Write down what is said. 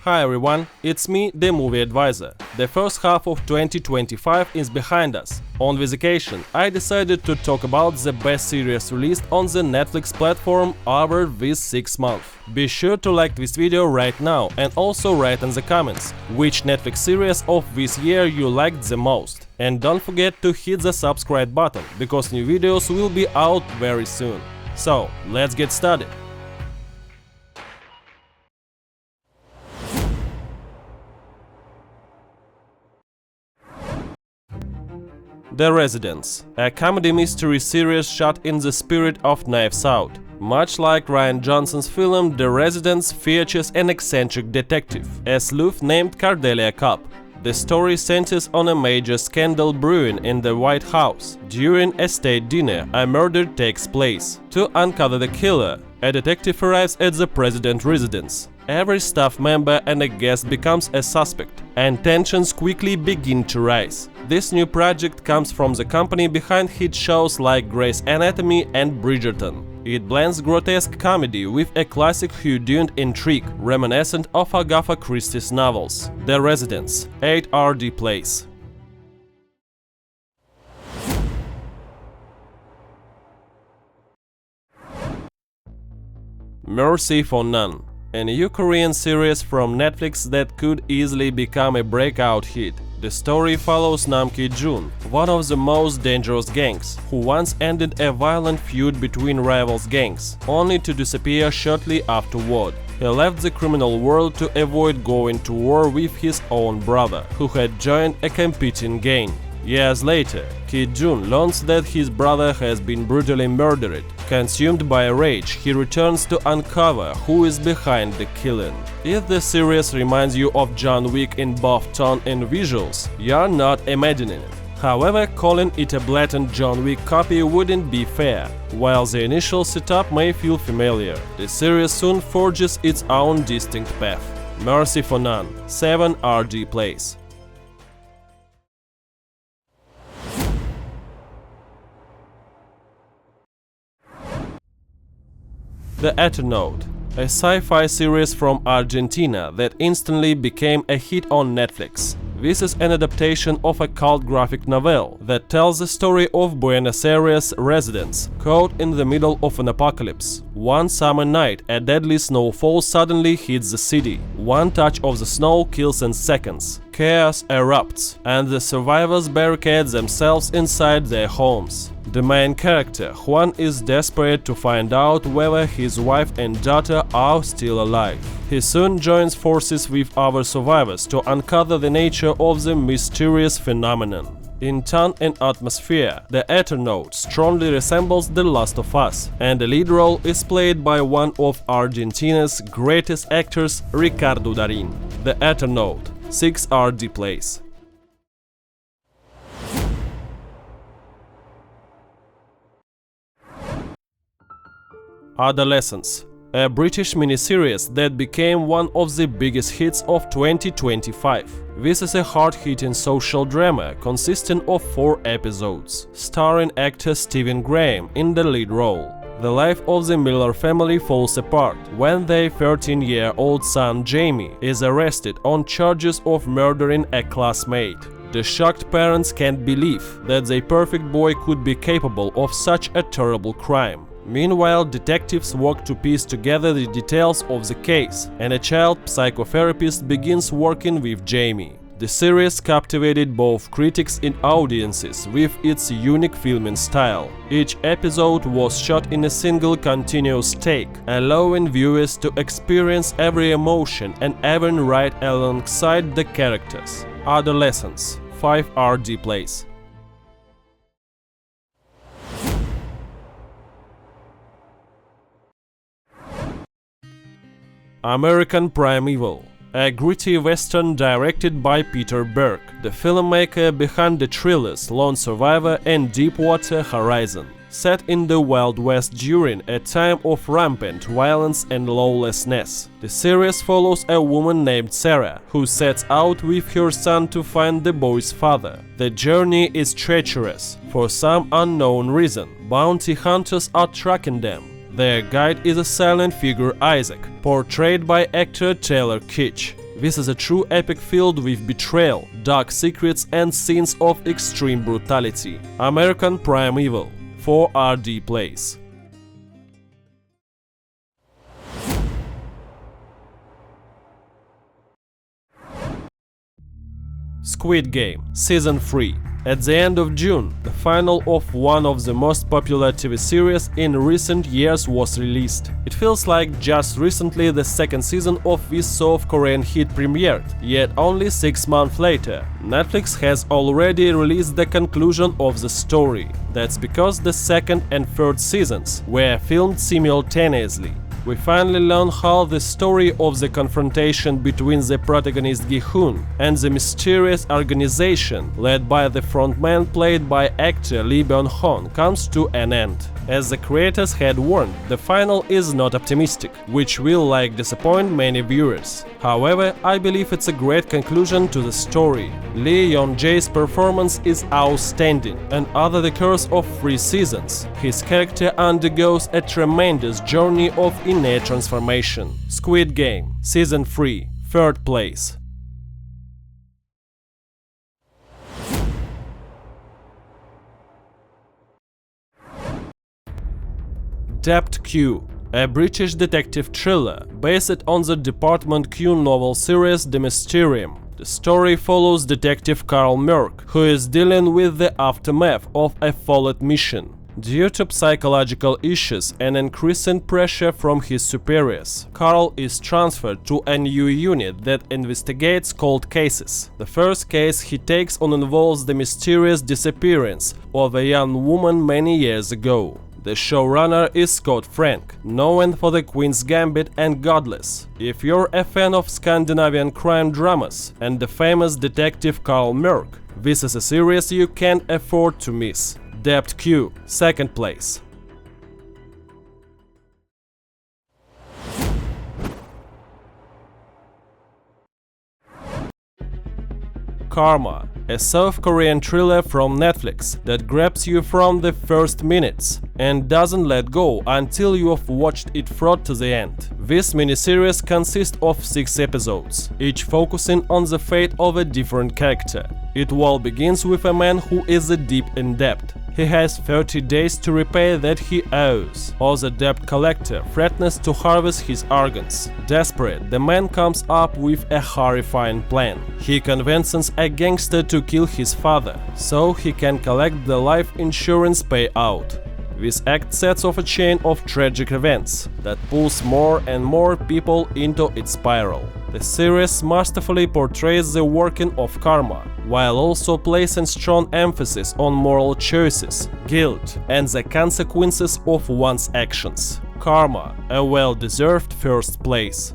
Hi everyone, it's me, the MovieAdvisor. The first half of 2025 is behind us. On this occasion, I decided to talk about the best series released on the Netflix platform over this 6 months. Be sure to like this video right now and also write in the comments which Netflix series of this year you liked the most. And don't forget to hit the subscribe button, because new videos will be out very soon. So, let's get started. The Residence, a comedy mystery series shot in the spirit of Knives Out. Much like Rian Johnson's film, The Residence features an eccentric detective, a sleuth named Cordelia Cobb. The story centers on a major scandal brewing in the White House. During a state dinner, a murder takes place. To uncover the killer, a detective arrives at the president's residence. Every staff member and a guest becomes a suspect, and tensions quickly begin to rise. This new project comes from the company behind hit shows like Grey's Anatomy and Bridgerton. It blends grotesque comedy with a classic whodunit intrigue reminiscent of Agatha Christie's novels. The Residence, 8RD Place. Mercy for None, a new Korean series from Netflix that could easily become a breakout hit. The story follows Nam Ki-jun, one of the most dangerous gangs, who once ended a violent feud between rival gangs, only to disappear shortly afterward. He left the criminal world to avoid going to war with his own brother, who had joined a competing gang. Years later, Ki-jun learns that his brother has been brutally murdered. Consumed by rage, he returns to uncover who is behind the killing. If the series reminds you of John Wick in both tone and visuals, you're not imagining it. However, calling it a blatant John Wick copy wouldn't be fair. While the initial setup may feel familiar, the series soon forges its own distinct path. Mercy for None, 7RD Place. The Eternaut, a sci-fi series from Argentina that instantly became a hit on Netflix. This is an adaptation of a cult graphic novel that tells the story of Buenos Aires residents caught in the middle of an apocalypse. One summer night, a deadly snowfall suddenly hits the city. One touch of the snow kills in seconds. Chaos erupts, and the survivors barricade themselves inside their homes. The main character, Juan, is desperate to find out whether his wife and daughter are still alive. He soon joins forces with other survivors to uncover the nature of the mysterious phenomenon. In tone and atmosphere, The Eternaut strongly resembles The Last of Us, and the lead role is played by one of Argentina's greatest actors, Ricardo Darín. The Eternaut, 6RD Place. Adolescence, a British miniseries that became one of the biggest hits of 2025. This is a hard-hitting social drama consisting of 4 episodes, starring actor Stephen Graham in the lead role. The life of the Miller family falls apart when their 13-year-old son Jamie is arrested on charges of murdering a classmate. The shocked parents can't believe that their perfect boy could be capable of such a terrible crime. Meanwhile, detectives work to piece together the details of the case, and a child psychotherapist begins working with Jamie. The series captivated both critics and audiences with its unique filming style. Each episode was shot in a single continuous take, allowing viewers to experience every emotion and even right alongside the characters. Adolescence, 5RD Place. American Primeval, a gritty western directed by Peter Berg, the filmmaker behind the thrillers Lone Survivor and Deepwater Horizon. Set in the Wild West during a time of rampant violence and lawlessness, the series follows a woman named Sarah, who sets out with her son to find the boy's father. The journey is treacherous. For some unknown reason, bounty hunters are tracking them. Their guide is a silent figure, Isaac, portrayed by actor Taylor Kitsch. This is a true epic filled with betrayal, dark secrets and scenes of extreme brutality. American Primeval. 4RD Plays. Squid Game Season 3. At the end of June, the final of one of the most popular TV series in recent years was released. It feels like just recently the second season of this South Korean hit premiered, yet only 6 months later, Netflix has already released the conclusion of the story. That's because the second and third seasons were filmed simultaneously. We finally learn how the story of the confrontation between the protagonist Gi-hoon and the mysterious organization led by the frontman played by actor Lee Byung-hun comes to an end. As the creators had warned, the final is not optimistic, which will disappoint many viewers. However, I believe it's a great conclusion to the story. Lee Yeon-jae's performance is outstanding, and over the course of 3 seasons, his character undergoes a tremendous journey of inner transformation. Squid Game Season 3, 3rd place. Debt Q, a British detective thriller based on the Department Q novel series The Mysterium. The story follows Detective Carl Merck, who is dealing with the aftermath of a failed mission. Due to psychological issues and increasing pressure from his superiors, Carl is transferred to a new unit that investigates cold cases. The first case he takes on involves the mysterious disappearance of a young woman many years ago. The showrunner is Scott Frank, known for The Queen's Gambit and Godless. If you're a fan of Scandinavian crime dramas and the famous detective Carl Merck, this is a series you can't afford to miss. Debt Q, 2nd place. Karma, a South Korean thriller from Netflix that grabs you from the first minutes and doesn't let go until you have watched it through to the end. This miniseries consists of 6 episodes, each focusing on the fate of a different character. It all begins with a man who is deep in debt. He has 30 days to repay that he owes, or the debt collector threatens to harvest his organs. Desperate, the man comes up with a horrifying plan. He convinces a gangster to kill his father, so he can collect the life insurance payout. This act sets off a chain of tragic events that pulls more and more people into its spiral. The series masterfully portrays the working of karma, while also placing strong emphasis on moral choices, guilt, and the consequences of one's actions. Karma, a well-deserved 1st place.